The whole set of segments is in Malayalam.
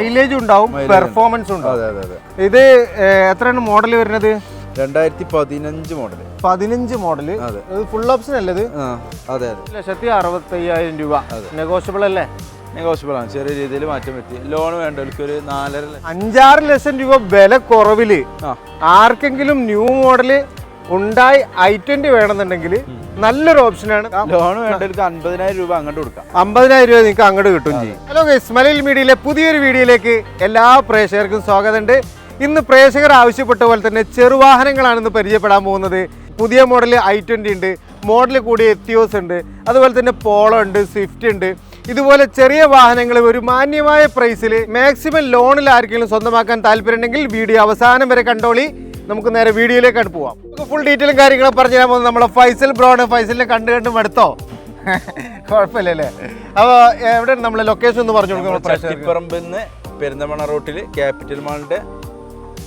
മൈലേജ് ഉണ്ടാവും, പെർഫോമൻസ് ഉണ്ടാവും. ഇത് എത്രയാണ് മോഡൽ വരുന്നത്? 2015 മോഡൽ. 15 മോഡല്. ഫുൾ ഓപ്ഷൻ അല്ലേ ഇത്? അതെ. 1,65,000 രൂപ. നെഗോഷ്യബിൾ അല്ലേ? നെഗോഷ്യബിൾ ആണ്. ചെറിയ രീതിയിൽ മാറ്റം പറ്റി. ലോൺ വേണ്ടവർക്ക് ഒരു 5-6 ലക്ഷം രൂപ വില കുറവില് ആർക്കെങ്കിലും ന്യൂ മോഡല് ഉണ്ടായി i20 വേണമെന്നുണ്ടെങ്കിൽ നല്ലൊരു ഓപ്ഷനാണ്. ലോൺ വേണ്ടവർക്ക് 50,000 രൂപ അങ്ങോട്ട് കൊടുക്കാം. 50,000 രൂപ നിങ്ങൾക്ക് അങ്ങോട്ട് കിട്ടും ചെയ്യും. ഹലോ ഗൈസ്, മലയാളി മീഡിയയിലെ പുതിയൊരു വീഡിയോയിലേക്ക് എല്ലാ പ്രേക്ഷകർക്കും സ്വാഗതമുണ്ട്. ഇന്ന് പ്രേക്ഷകർ ആവശ്യപ്പെട്ട പോലെ തന്നെ ചെറുവാഹനങ്ങളാണ് ഇന്ന് പരിചയപ്പെടാൻ പോകുന്നത്. പുതിയ മോഡൽ i20 ഉണ്ട്, മോഡൽ കൂടിയ എത്തിയോസ് ഉണ്ട്, അതുപോലെ തന്നെ പോളോ ഉണ്ട്, സ്വിഫ്റ്റ് ഉണ്ട്. ഇതുപോലെ ചെറിയ വാഹനങ്ങൾ ഒരു മാന്യമായ പ്രൈസിൽ മാക്സിമം ലോണിൽ ആർക്കെങ്കിലും സ്വന്തമാക്കാൻ താല്പര്യമുണ്ടെങ്കിൽ വീഡിയോ അവസാനം വരെ കണ്ടോളി. നമുക്ക് നേരെ വീഡിയോയിലേക്ക് പോവാം. നമുക്ക് ഫുൾ ഡീറ്റെയിലും കാര്യങ്ങളും പറഞ്ഞു തരാൻ പോകുന്നത് നമ്മളെ ഫൈസൽ ബ്രോ ആണ്. ഫൈസലിനെ കണ്ടു മടുത്തോ? കുഴപ്പമില്ലല്ലേ? അപ്പോൾ എവിടെയാണ് നമ്മളെ ലൊക്കേഷൻ ഒന്ന് പറഞ്ഞു കൊടുക്കുന്നത്? ചട്ടിപ്പറമ്പിൽ നിന്ന് പെരിന്തൽമണ്ണ റോട്ടിൽ ക്യാപിറ്റൽ മാളിന്റെ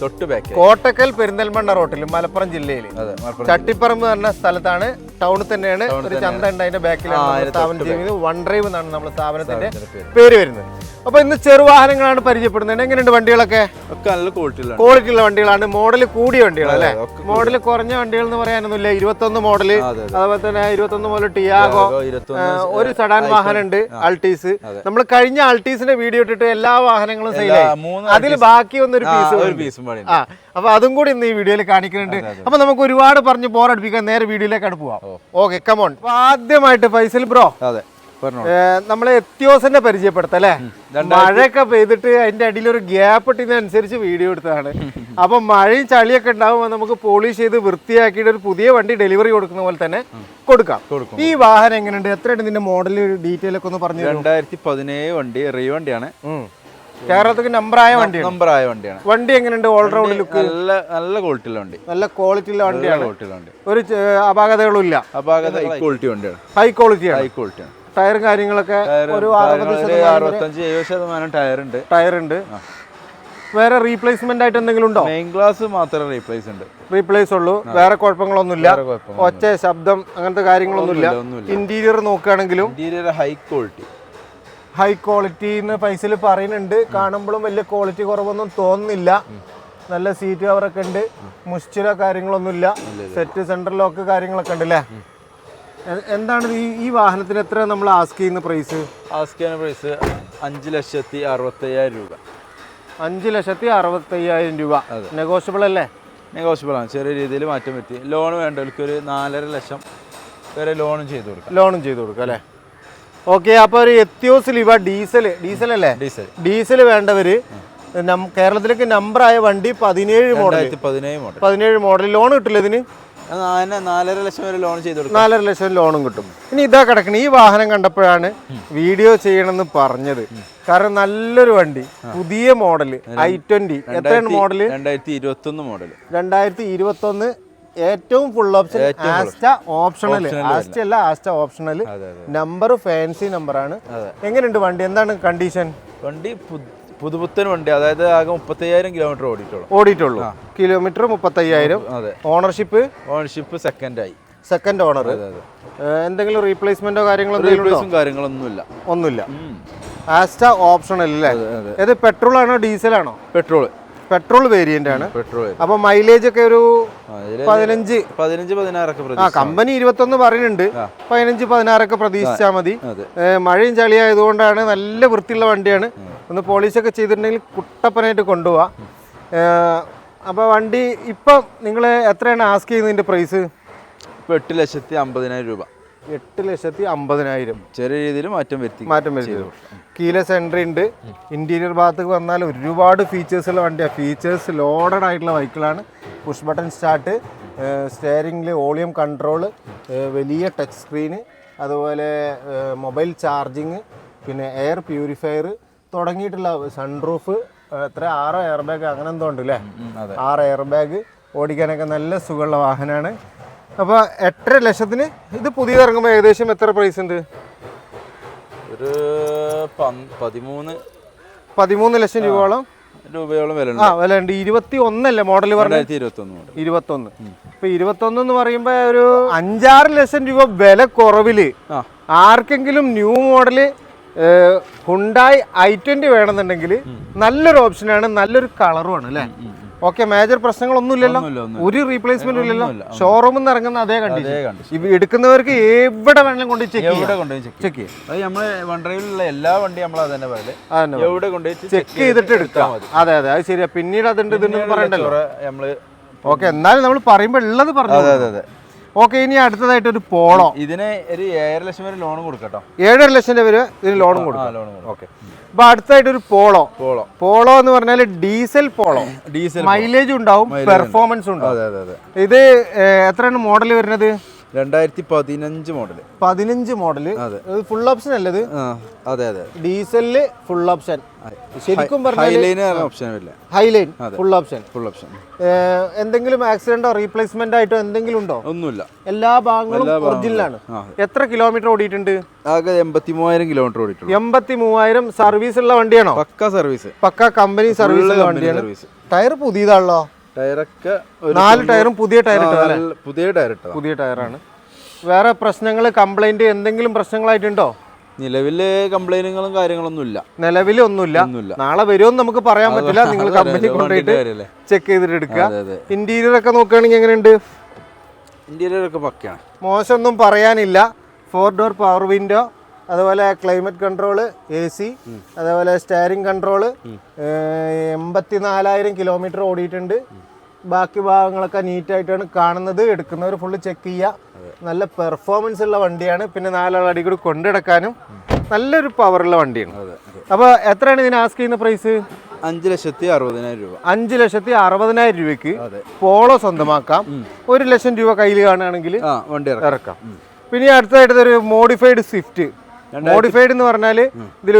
തൊട്ട് ബാക്ക്, കോട്ടക്കൽ പെരിന്തൽമണ്ണ റോട്ടിൽ, മലപ്പുറം ജില്ലയിൽ ചട്ടിപ്പറമ്പ് പറഞ്ഞ സ്ഥലത്താണ്. ടൗണിൽ തന്നെയാണ്. ഒരു ചന്ത ഉണ്ട്, അതിന്റെ ബാക്കിലാണ് സ്ഥാപനം ചെയ്യുന്നത്. വൺ ഡ്രൈവ് എന്നാണ് നമ്മുടെ സ്ഥാപനത്തിന്റെ പേര് വരുന്നത്. അപ്പൊ ഇന്ന് ചെറുവാഹനങ്ങളാണ് പരിചയപ്പെടുന്നത്. എങ്ങനെയുണ്ട് വണ്ടികളൊക്കെ? നല്ല ക്വാളിറ്റി ഉള്ള വണ്ടികളാണ്. മോഡൽ കൂടിയ വണ്ടികൾ അല്ലേ? മോഡൽ കുറഞ്ഞ വണ്ടികൾ എന്ന് പറയാനൊന്നുമില്ല. 21 മോഡല്, അതുപോലെ തന്നെ 21 മോഡൽ ടിയാഗോ, ഒരു സഡാൻ വാഹനം ഉണ്ട്, അൾട്ടീസ്. നമ്മൾ കഴിഞ്ഞ അൾട്ടീസിന്റെ വീഡിയോ ഇട്ടിട്ട് എല്ലാ വാഹനങ്ങളും സെയിലായി. അതിൽ ബാക്കി വന്നൊരു പീസ്. അപ്പൊ അതും കൂടി ഇന്ന് ഈ വീഡിയോയിൽ കാണിക്കുന്നുണ്ട്. അപ്പൊ നമുക്ക് ഒരുപാട് പറഞ്ഞ് ബോറടിപ്പിക്കാൻ നേരെ വീഡിയോയിലേക്ക് പോവാം. Okay, come on. ആദ്യമായിട്ട് ഫൈസൽ ബ്രോ, നമ്മളെ എത്തിയോസിന്റെ പരിചയപ്പെടുത്തല്ലേ? മഴയൊക്കെ പെയ്തിട്ട് അതിന്റെ അടിയിൽ ഒരു ഗ്യാപ്പ് ഇട്ടതിനനുസരിച്ച് വീഡിയോ എടുത്തതാണ്. അപ്പൊ മഴയും ചളിയൊക്കെ ഉണ്ടാവുമ്പോൾ നമുക്ക് പോളിഷ് ചെയ്ത് വൃത്തിയാക്കിയിട്ട് ഒരു പുതിയ വണ്ടി ഡെലിവറി കൊടുക്കുന്ന പോലെ തന്നെ കൊടുക്കാം. ഈ വാഹനം എങ്ങനെയുണ്ട്? എത്രയാണ് ഇതിന്റെ മോഡൽ ഡീറ്റെയിൽ ഒക്കെ ഒന്ന് പറഞ്ഞു? 2017 വണ്ടി, റീ വണ്ടിയാണ്. കേരളത്തിൽ നമ്പറായ വണ്ടിയാണ്. വണ്ടി എങ്ങനെയുണ്ട്? ഓൾറൗണ്ട് ലുക്ക് നല്ല ക്വാളിറ്റിയുള്ള വണ്ടി. നല്ല ക്വാളിറ്റിയുള്ള വണ്ടിയാണ്. ഒരു അപാകതകളും ഇല്ല. ഹൈ ക്വാളിറ്റിയാണ്. ടയറും കാര്യങ്ങളൊക്കെ ഒരു 65-70% ടയർ ഉണ്ട്. വേറെ റീപ്ലേസ്മെന്റ് ആയിട്ട് എന്തെങ്കിലും ഉണ്ടോ? മെയിൻ ഗ്ലാസ് മാത്രമേ റീപ്ലേസ് ഉള്ളൂ. വേറെ കുഴപ്പങ്ങളൊന്നുമില്ല. ഒച്ച, ശബ്ദം, അങ്ങനത്തെ കാര്യങ്ങളൊന്നുമില്ല. ഇന്റീരിയർ നോക്കുകയാണെങ്കിലും ഹൈ ക്വാളിറ്റി എന്ന് പൈസയിൽ പറയുന്നുണ്ട്. കാണുമ്പോഴും വലിയ ക്വാളിറ്റി കുറവൊന്നും തോന്നുന്നില്ല. നല്ല സീറ്റ് കവറൊക്കെ ഉണ്ട്. മുഷ്ടിലോ കാര്യങ്ങളൊന്നുമില്ല. സെറ്റ് സെന്റർ ലോക്ക് കാര്യങ്ങളൊക്കെ ഉണ്ട് അല്ലേ? എന്താണ് ഈ വാഹനത്തിന് എത്ര നമ്മൾ ആസ്ക് ചെയ്യുന്ന പ്രൈസ്? 5,65,000 രൂപ. 5,65,000 രൂപ. നെഗോഷ്യബിൾ അല്ലേ? നെഗോഷ്യബിൾ ആണ്. ചെറിയ രീതിയിൽ മാറ്റം പറ്റി. ലോൺ വേണ്ടവർക്ക് ഒരു 4.5 ലക്ഷം വരെ ലോണും ചെയ്ത് കൊടുക്കാം അല്ലേ? ഓക്കെ. അപ്പോൾ ഒരു എത്തിയോസ് ലിവ ഡീസൽ അല്ലേ? ഡീസൽ വേണ്ടവര് കേരളത്തിലേക്ക് നമ്പറായ വണ്ടി 17 മോഡൽ ലോൺ കിട്ടില്ല ഇതിന്? 4.5 ലക്ഷം വരെ ലോൺ ചെയ്ത് കൊടുക്കും. 4.5 ലക്ഷം ലോണും കിട്ടും. ഇനി ഇതാ കിടക്കണം. ഈ വാഹനം കണ്ടപ്പോഴാണ് വീഡിയോ ചെയ്യണമെന്ന് പറഞ്ഞത്. കാരണം നല്ലൊരു വണ്ടി, പുതിയ മോഡല് i20. എത്രയാണ് മോഡല്? 2021 മോഡല്. 2021. ഏറ്റവും full option Asta optional. Asta അല്ല, ആസ്റ്റ ഓപ്ഷണൽ. നമ്പർ ഫാൻസി നമ്പറാണ്. എങ്ങനെയുണ്ട് വണ്ടി? എന്താണ് കണ്ടീഷൻ? വണ്ടി പുതുപുത്തൻ വണ്ടി. അതായത് ആകെ 35,000 കിലോമീറ്റർ ഓടിയിട്ടുള്ളൂ. കിലോമീറ്റർ 35,000. Ownership second owner. എന്തെങ്കിലും റീപ്ലേസ്മെന്റോ കാര്യങ്ങളൊന്നുമില്ല. ആസ്റ്റ ഓപ്ഷണൽ അല്ലേ? ഇത് പെട്രോൾ ആണോ ഡീസൽ ആണോ? പെട്രോൾ വേരിയന്റ് ആണ്. അപ്പൊ മൈലേജ് ഒക്കെ ഒരു 15-16. കമ്പനി 21 പറയുന്നുണ്ട്. 15-16 പ്രതീക്ഷിച്ചാൽ മതി. മഴയും ചളി ആയതുകൊണ്ടാണ്. നല്ല വൃത്തിയുള്ള വണ്ടിയാണ്. ഒന്ന് പോളിഷൊക്കെ ചെയ്തിട്ടുണ്ടെങ്കിൽ കുട്ടപ്പനായിട്ട് കൊണ്ടുപോവാം. അപ്പൊ വണ്ടി ഇപ്പം നിങ്ങൾ എത്രയാണ് ആസ്ക് ചെയ്യുന്നതിന്റെ പ്രൈസ്? 8,50,000 രൂപ. 8,50,000. ചെറിയ രീതിയിൽ മാറ്റം വരുത്തി. കീലെസ് എൻട്രി ഉണ്ട്. ഇന്റീരിയർ ഭാഗത്തേക്ക് വന്നാൽ ഒരുപാട് ഫീച്ചേഴ്സുള്ള വണ്ടിയാണ്. ഫീച്ചേഴ്സ് ലോഡഡ് ആയിട്ടുള്ള വെഹിക്കിളാണ്. പുഷ് ബട്ടൺ സ്റ്റാർട്ട്, സ്റ്റിയറിംഗിൽ വോളിയം കൺട്രോൾ, വലിയ ടച്ച് സ്ക്രീന്, അതുപോലെ മൊബൈൽ ചാർജിങ്, പിന്നെ എയർ പ്യൂരിഫയർ തുടങ്ങിയിട്ടുള്ള സൺറൂഫ്. എത്ര 6 എയർ ബാഗ് അങ്ങനെ എന്തോ ഉണ്ട് അല്ലേ? 6 എയർ ബാഗ്. ഓടിക്കാനൊക്കെ നല്ല സുഖമുള്ള വാഹനമാണ്. അപ്പോൾ 8.5 ലക്ഷത്തിന് ഇത് പുതിയത് ഇറങ്ങുമ്പോൾ ഏകദേശം എത്ര പ്രൈസ് ഉണ്ട്? ഒരു 13 ലക്ഷം രൂപയോളം വില ഉണ്ട്. 21 അല്ലേ മോഡൽ പറഞ്ഞത്? 21. ഇപ്പൊ 21 എന്ന് പറയുമ്പോ ഒരു 5-6 ലക്ഷം രൂപ വില കുറവില് ആർക്കെങ്കിലും ന്യൂ മോഡല് ഹുണ്ടായി i20 വേണമെന്നുണ്ടെങ്കിൽ നല്ലൊരു ഓപ്ഷനാണ്, നല്ലൊരു കളറുമാണ് അല്ലേ? ഓക്കെ, മേജർ പ്രശ്നങ്ങളൊന്നുമില്ലല്ലോ, ഒരു റീപ്ലേസ്മെന്റ് ഇല്ലല്ലോ, ഷോറൂമിൽ നിന്ന് ഇറങ്ങുന്ന അതേ കണ്ടീഷൻ. ഇത് എടുക്കുന്നവർക്ക് എവിടെ വേണമെങ്കിലും കൊണ്ട് ചെക്ക് ചെയ്യാം. അത് നമ്മള് വൺഡ്രൈവിലുള്ള എല്ലാ വണ്ടിയും നമ്മൾ അതന്നെ പറയല്, എവിടെ കൊണ്ടുപോയി ചെക്ക് ചെയ്തിട്ട് എടുക്കാം. അതെ അതെ, അത് ശരിയാ. പിന്നീട് അതുണ്ട് ഇതൊന്നും പറയണ്ടല്ലോ നമ്മള്. ഓക്കെ, എന്നാലും നമ്മൾ പറയുമ്പോൾ ഉള്ളത് പറഞ്ഞു. അതെ. ഓക്കെ, ഇനി അടുത്തതായിട്ട് ഒരു പോളോ. ഇതിന് ഒരു 7.5 ലക്ഷം വരെ ലോൺ കൊടുക്കട്ടോ. 7.5 ലക്ഷം രൂപ വരെ ഇതിന് ലോണും കൊടുക്കാം. ഓക്കെ, അപ്പൊ അടുത്തായിട്ട് ഒരു പോളോ എന്ന് പറഞ്ഞാൽ ഡീസൽ പോളോ. മൈലേജ് ഉണ്ടാവും, പെർഫോമൻസ് ഉണ്ടാവും. ഇത് എത്രയാണ് മോഡൽ വരുന്നത്? 2015 മോഡല്. 15 മോഡല്. ഫുൾ ഓപ്ഷൻ അല്ലത്? അതെ. ഡീസലില് ഫുൾ ഓപ്ഷൻ. ശരിക്കും ഹൈലൈൻ ഫുൾ ഓപ്ഷൻ. എന്തെങ്കിലും ആക്സിഡന്റോ റീപ്ലേസ്മെന്റ് ആയിട്ടോ എന്തെങ്കിലും ഉണ്ടോ? ഒന്നുമില്ല, എല്ലാ ഭാഗങ്ങളും ഒറിജിനലാണ്. എത്ര കിലോമീറ്റർ ഓടിയിട്ടുണ്ട്? ആകെ 83,000 കിലോമീറ്റർ ഓടിയിട്ടുണ്ട്. 83,000. സർവീസ് ഉള്ള വണ്ടിയാണോ? പക്ക സർവീസ്, പക്ക കമ്പനി സർവീസ് ഉള്ള വണ്ടിയാണ്. ടയർ പുതിയതാണല്ലോ, ടയറൊക്കെ 4 ടയറും പുതിയ ടയർ പുതിയ ടയറാണ്. വേറെ പ്രശ്നങ്ങൾ, കംപ്ലൈന്റ് എന്തെങ്കിലും പ്രശ്നങ്ങളായിട്ടുണ്ടോ? നിലവില് കംപ്ലൈന്റുകളും കാര്യങ്ങളൊന്നും ഇല്ല. നിലവിലൊന്നുമില്ല. നാളെ വരുമെന്ന് നമുക്ക് പറയാൻ പറ്റില്ല. നിങ്ങൾ കമ്പനി കൊണ്ടുപോയിട്ട് ചെക്ക് ചെയ്തിട്ട് എടുക്കുക. ഇന്റീരിയർ ഒക്കെ നോക്കുകയാണെങ്കിൽ എങ്ങനെയുണ്ട്? ഇന്റീരിയർ ഒക്കെ പക്കയാണ്, മോശമൊന്നും പറയാനില്ല. 4 ഡോർ പവർ വിൻഡോ, അതുപോലെ ക്ലൈമറ്റ് കൺട്രോള്, AC, അതേപോലെ സ്റ്റിയറിംഗ് കൺട്രോള്. 84,000 കിലോമീറ്റർ ഓടിയിട്ടുണ്ട്. ബാക്കി ഭാഗങ്ങളൊക്കെ നീറ്റായിട്ടാണ് കാണുന്നത്. എടുക്കുന്നവർ ഫുള്ള് ചെക്ക് ചെയ്യുക. നല്ല പെർഫോമൻസ് ഉള്ള വണ്ടിയാണ്. പിന്നെ 4 അടി കൂടി കൊണ്ടെടുക്കാനും നല്ലൊരു പവറുള്ള വണ്ടിയാണ്. അപ്പോൾ എത്രയാണ് ഇതിന് ആസ്ക് ചെയ്യുന്ന പ്രൈസ്? 5,60,000 രൂപ. 5,60,000 രൂപയ്ക്ക് പോളോ സ്വന്തമാക്കാം. 1 ലക്ഷം രൂപ കയ്യിൽ കാണുകയാണെങ്കിൽ വണ്ടി ഇറക്കാം. പിന്നെ അടുത്തതായിട്ട് ഒരു മോഡിഫൈഡ് സ്വിഫ്റ്റ്. മോഡിഫൈഡ് എന്ന് പറഞ്ഞാൽ ഇതിൽ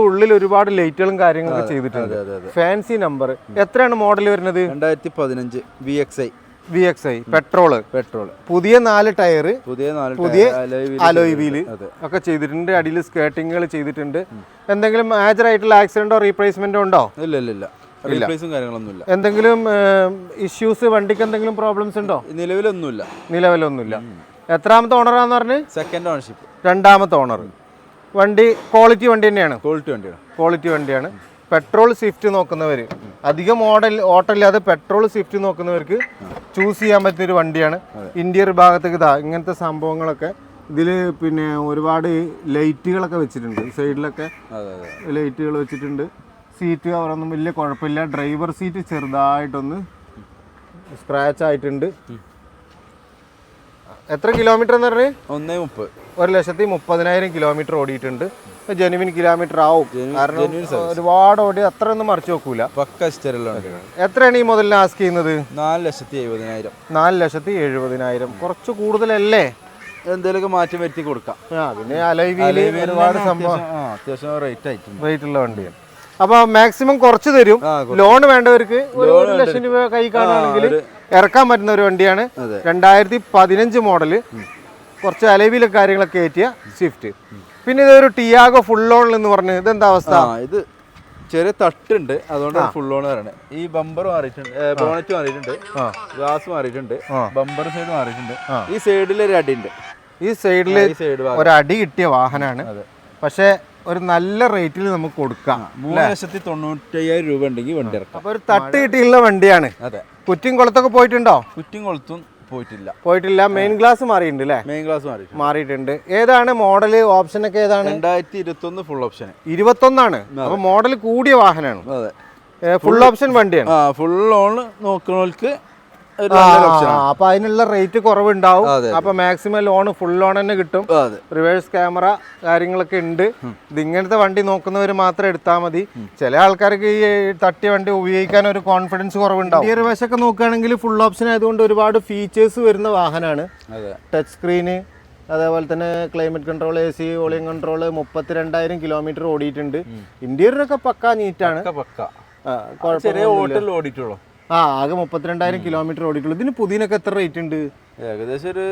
ഉള്ളിൽ ഒരുപാട് ലൈറ്റുകളും കാര്യങ്ങളൊക്കെ ചെയ്തിട്ടുണ്ട്. Fancy number. എത്രയാണ് മോഡൽ വരുന്നത്? 2015 VXI പെട്രോള്. പുതിയ 4 ടയർ, പുതിയ അലോയ് വീല് ഒക്കെ ചെയ്തിട്ടുണ്ട്. അടിയിൽ സ്കേർട്ടിങ്ങുകൾ ചെയ്തിട്ടുണ്ട്. എന്തെങ്കിലും മേജർ ആയിട്ടുള്ള ആക്സിഡന്റോ റീപ്ലേസ്മെന്റോ ഉണ്ടോ? ഇല്ല. എന്തെങ്കിലും ഇഷ്യൂസ്, വണ്ടിക്ക് എന്തെങ്കിലും പ്രോബ്ലംസ് ഉണ്ടോ? നിലവിലൊന്നുമില്ല. എത്രാമത്തെ ഓണറാന്ന് പറഞ്ഞ്? സെക്കൻഡ് ഓണർഷിപ്പ്, 2ാമത്തെ ഓണർ. വണ്ടി ക്വാളിറ്റി വണ്ടി തന്നെയാണ്. ക്വാളിറ്റി വണ്ടിയാണ്. പെട്രോൾ സ്വിഫ്റ്റ് നോക്കുന്നവർ, അധികം ഓട്ടമില്ലാതെ പെട്രോൾ സ്വിഫ്റ്റ് നോക്കുന്നവർക്ക് ചൂസ് ചെയ്യാൻ പറ്റിയൊരു വണ്ടിയാണ്. ഇന്റീരിയർ ഭാഗത്തേക്ക് ഇങ്ങനത്തെ സംഭവങ്ങളൊക്കെ ഇതിൽ. പിന്നെ ഒരുപാട് ലൈറ്റുകളൊക്കെ വെച്ചിട്ടുണ്ട്, സൈഡിലൊക്കെ ലൈറ്റുകൾ വെച്ചിട്ടുണ്ട്. സീറ്റ് കവറൊന്നും വലിയ കുഴപ്പമില്ല. ഡ്രൈവർ സീറ്റ് ചെറുതായിട്ടൊന്ന് സ്ക്രാച്ച് ആയിട്ടുണ്ട്. എത്ര കിലോമീറ്റർ എന്ന് പറഞ്ഞ്? 1,30,000 കിലോമീറ്റർ ഓടിയിട്ടുണ്ട്. ജെനുവിൻ കിലോമീറ്റർ ആവും, കാരണം ഒരുപാട് ഓടി അത്ര ഒന്നും മറിച്ച് നോക്കൂല. എത്രയാണ് ഈ മുതലിന് ആസ്ക് ചെയ്യുന്നത്? 4,70,000. 4,70,000. കുറച്ച് കൂടുതലല്ലേ? എന്തെങ്കിലും മാറ്റം വരുത്തി കൊടുക്കാം. പിന്നെ അലോയ് വീല് ഒരുപാട് സംഭവം അത്യാവശ്യം റേറ്റ് ഉള്ള വണ്ടിയാണ്. അപ്പൊ മാക്സിമം കുറച്ച് തരും. ലോൺ വേണ്ടവർക്ക് 1 ലക്ഷം രൂപ കൈ കാണുകയാണെങ്കിൽ ഇറക്കാൻ പറ്റുന്ന ഒരു വണ്ടിയാണ്. 2015 മോഡല്, കുറച്ച് അലവിലെ കാര്യങ്ങളൊക്കെ കയറ്റിയ സ്വിഫ്റ്റ്. പിന്നെ ഇതൊരു ടിയാഗോ ഫുൾ ലോൺ എന്ന് പറഞ്ഞു. ഇതെന്താ അവസ്ഥ? ഇത് ചെറിയ തട്ടുണ്ട്, അതുകൊണ്ട് ഫുൾ ലോൺ പറയണേ. ഈ ബമ്പർ മാറിയിട്ടുണ്ട്, ബോണറ്റ് മാറിയിട്ടുണ്ട്, ഗ്ലാസ് മാറിയിട്ടുണ്ട്, ബമ്പർ സൈഡ് മാറിയിട്ടുണ്ട്. ഈ സൈഡിൽ ഒരു അടിയുണ്ട്. ഈ സൈഡിൽ ഒരടി കിട്ടിയ വാഹനമാണ്. പക്ഷെ ഒരു നല്ല റേറ്റിൽ നമുക്ക് കൊടുക്കാം. 3,90,000 രൂപ ഉണ്ടെങ്കിൽ വണ്ടി ഇറക്കാം. അപ്പൊ ഒരു തട്ട് കിട്ടിയുള്ള വണ്ടിയാണ്. അതെ. കുറ്റിയും കുളത്തൊക്കെ പോയിട്ടുണ്ടോ? കുറ്റിയും കൊളുത്തും പോയിട്ടില്ല. മെയിൻ ഗ്ലാസ് മാറിയിട്ടുണ്ട് അല്ലേ? മെയിൻ ഗ്ലാസ് മാറിയിട്ടുണ്ട്. ഏതാണ് മോഡല്? ഓപ്ഷൻ ഒക്കെ ഏതാണ്? 2021 ഫുൾ ഓപ്ഷൻ. 21 അപ്പൊ മോഡൽ കൂടിയ വാഹനമാണ്. ഫുൾ ഓപ്ഷൻ വണ്ടിയാണ്. ഫുൾ ഓൺ നോക്കുന്നവർക്ക് അപ്പൊ അതിനുള്ള റേറ്റ് കുറവുണ്ടാവും. അപ്പൊ മാക്സിമം ലോൺ ഫുൾ ലോൺ തന്നെ കിട്ടും. റിവേഴ്സ് ക്യാമറ കാര്യങ്ങളൊക്കെ ഉണ്ട്. ഇത് ഇങ്ങനത്തെ വണ്ടി നോക്കുന്നവർ മാത്രം എടുത്താൽ മതി. ചില ആൾക്കാർക്ക് ഈ തട്ടിയ വണ്ടി ഉപയോഗിക്കാൻ ഒരു കോൺഫിഡൻസ് കുറവുണ്ടാവും. ഈ വശമൊക്കെ നോക്കുകയാണെങ്കിൽ ഫുൾ ഓപ്ഷൻ ആയതുകൊണ്ട് ഒരുപാട് ഫീച്ചേഴ്സ് വരുന്ന വാഹനമാണ്. ടച്ച് സ്ക്രീന്, അതേപോലെ തന്നെ climate control, AC, volume control. 32,000 kilometre ഓടിയിട്ടുണ്ട്. ഇന്റീരിയറൊക്കെ പക്കാ നീറ്റാണ്. ഓടിയിട്ടുള്ളൂ. ആകെ 32,000 കിലോമീറ്റർ ഓടിക്കുള്ളൂ. ഇതിന് പുതിനൊക്കെ എത്ര റേറ്റ് ഉണ്ട്? ഏകദേശം ഒരു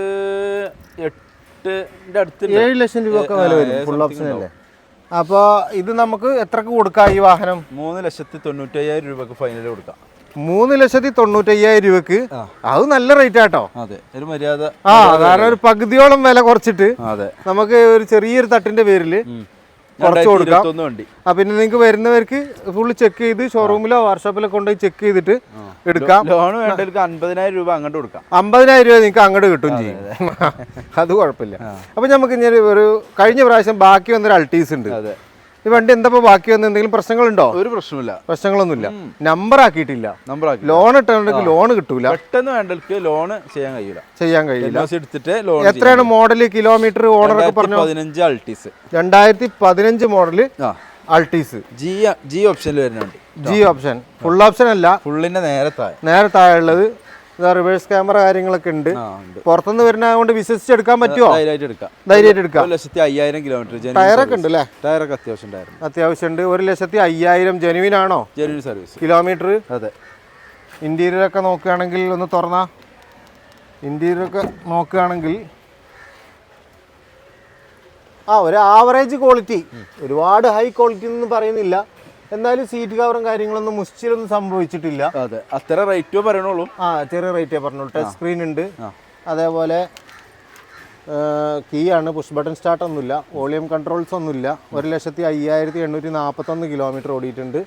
7 ലക്ഷം രൂപ ഒക്കെ വില വരും. ഫുൾ ഓപ്ഷൻ അല്ലേ? അപ്പോൾ ഇത് നമുക്ക് എത്രക്ക് കൊടുക്കാം ഈ വാഹനം? 3,95,000 രൂപക്ക് ഫൈനൽ കൊടുക്കാം. 3,95,000 രൂപക്ക്. അത് നല്ല റേറ്റ് ആട്ടോ. അതെ, ഒരു മര്യാദ. കാരണം ഒരു പകുതിയോളം വില കുറച്ചിട്ട് നമുക്ക് ഒരു ചെറിയൊരു തട്ടിന്റെ പേരിൽ കുറച്ച് കൊടുക്കാം. 2021 വണ്ടി. പിന്നെ നിങ്ങൾക്ക് വരുന്നവർക്ക് ഫുള്ള് ചെക്ക് ചെയ്ത് ഷോറൂമിലോ വർക്ക്ഷോപ്പിലോ കൊണ്ടുപോയി ചെക്ക് ചെയ്തിട്ട് എടുക്കാം. ലോൺ വേണ്ടവർക്ക് 50,000 രൂപ അങ്ങോട്ട് കൊടുക്കാം. 50,000 രൂപ നിങ്ങൾക്ക് അങ്ങോട്ട് കിട്ടും ചെയ്യും. അത് കുഴപ്പമില്ല. അപ്പൊ നമുക്ക് ഇനി ഒരു കഴിഞ്ഞ പ്രാവശ്യം ബാക്കി വന്നൊരു അൾട്ടീസ് ഉണ്ട്. ഈ വണ്ടി എന്താ ബാക്കി വന്ന എന്തെങ്കിലും പ്രശ്നങ്ങളുണ്ടോ? ഒരു പ്രശ്നമില്ല, പ്രശ്നങ്ങളൊന്നുമില്ല. നമ്പർ ആക്കിയിട്ടില്ല. ലോൺ ഇട്ടുണ്ടെങ്കിൽ ലോൺ കിട്ടൂല. പെട്ടെന്ന് വേണ്ടവർക്ക് ലോൺ ചെയ്യാൻ കഴിയില്ല. എടുത്തിട്ട് എത്രയാണ് മോഡല്, കിലോമീറ്റർ ഓണറൊക്കെ പറഞ്ഞു? 15 അൾട്ടീസ്, 2015 മോഡല് അൾട്ടീസ്. ജി ഓപ്ഷനിൽ വരുന്നുണ്ട്. ജി ഓപ്ഷൻ, ഫുൾ ഓപ്ഷൻ അല്ല, ഫുള്ളിന്റെ നേരെ താഴെ ഉള്ളത്. റിവേഴ്സ് ക്യാമറ കാര്യങ്ങളൊക്കെ ഉണ്ട്. പുറത്തുനിന്ന് വരുന്നതുകൊണ്ട് വിശ്വസിച്ചെടുക്കാൻ പറ്റുമോ? ധൈര്യമായിട്ട് എടുക്കാം. 1,05,000 കിലോമീറ്റർ. ടയറൊക്കെ ഉണ്ട് അല്ലേ? ടയറൊക്കെ അത്യാവശ്യം ഉണ്ട്. 1,05,000 ജെനുവിൻ ആണോ? Genuine service kilometre. അതെ. ഇന്റീരിയറൊക്കെ നോക്കുകയാണെങ്കിൽ ഒന്ന് തുറന്നാ, ഇന്റീരിയറൊക്കെ നോക്കുകയാണെങ്കിൽ ഒരു ആവറേജ് ക്വാളിറ്റി, ഒരുപാട് ഹൈ ക്വാളിറ്റി ഒന്നും പറയുന്നില്ല. എന്നാലും സീറ്റ് കവറും കാര്യങ്ങളൊന്നും മുസ്റ്റിലൊന്നും സംഭവിച്ചിട്ടില്ല. അതെ, അത്ര റേറ്റോ പറയണുള്ളൂ. ചെറിയ റേറ്റേ പറഞ്ഞോളൂ. ടച്ച് സ്ക്രീൻ ഉണ്ട്. അതേപോലെ കീ ആണ്, പുഷ് ബട്ടൺ സ്റ്റാർട്ട് ഒന്നുമില്ല, വോളിയം കൺട്രോൾസ് ഒന്നുമില്ല. 1,05,841 കിലോമീറ്റർ ഓടിയിട്ടുണ്ട്.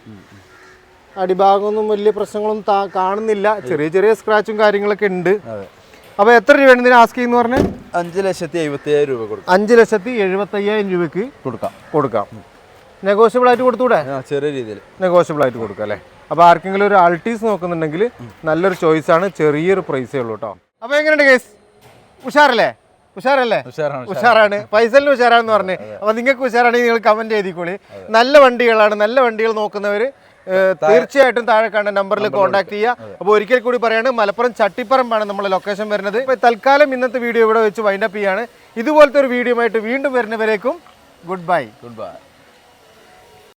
അടിഭാഗമൊന്നും വലിയ പ്രശ്നങ്ങളൊന്നും കാണുന്നില്ല. ചെറിയ ചെറിയ സ്ക്രാച്ചും കാര്യങ്ങളൊക്കെ ഉണ്ട്. അപ്പൊ എത്ര രൂപയാണ് ഇതിന് ആസ്ക് എന്ന് പറഞ്ഞാൽ? 5,70,000 രൂപ കൊടുക്കാം. 5,70,000 രൂപയ്ക്ക് കൊടുക്കാം. നെഗോഷ്യബിൾ ആയിട്ട് കൊടുത്തൂടെ? ചെറിയ രീതിയിൽ നെഗോഷ്യബിൾ ആയിട്ട് കൊടുക്കാം അല്ലേ? അപ്പോൾ ആർക്കെങ്കിലും ഒരു അൾട്ടീസ് നോക്കുന്നുണ്ടെങ്കിൽ നല്ലൊരു ചോയ്സ് ആണ്. ചെറിയൊരു പ്രൈസേ ഉള്ളൂ കേട്ടോ. അപ്പോൾ എങ്ങനെയുണ്ട് കേസ്? ഉഷാറല്ലേ? ഉഷാറാണ്. പൈസലിന് ഉഷാറാണെന്ന് പറഞ്ഞ്. അപ്പോൾ നിങ്ങൾക്ക് ഉഷാറാണെങ്കിൽ നിങ്ങൾ കമന്റ് ചെയ്തിക്കോളി. നല്ല വണ്ടികൾ നോക്കുന്നവർ തീർച്ചയായിട്ടും താഴെ കാണുന്ന നമ്പറിൽ കോൺടാക്ട് ചെയ്യുക. അപ്പോൾ ഒരിക്കൽ കൂടി പറയാണ്, മലപ്പുറം ചട്ടിപ്പറമ്പാണ് നമ്മുടെ ലൊക്കേഷൻ വരുന്നത്. ഇപ്പോൾ തൽക്കാലം ഇന്നത്തെ വീഡിയോ ഇവിടെ വെച്ച് വൈൻഡപ്പ് ചെയ്യാണ്. ഇതുപോലത്തെ ഒരു വീഡിയോ ആയിട്ട് വീണ്ടും വരുന്നവരേക്കും ഗുഡ് ബൈ.